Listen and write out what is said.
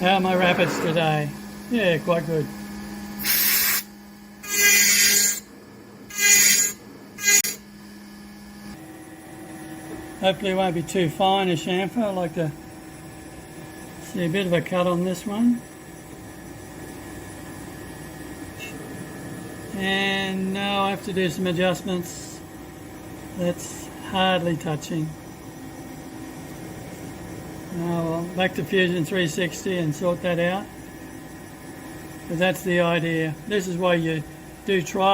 How are my rapids today? Yeah, quite good. Hopefully it won't be too fine a chamfer. I like to see a bit of a cut on this one. And now I have to do some adjustments. That's hardly touching. Now I'll back to Fusion 360 and sort that out. But that's the idea. This is why you do trial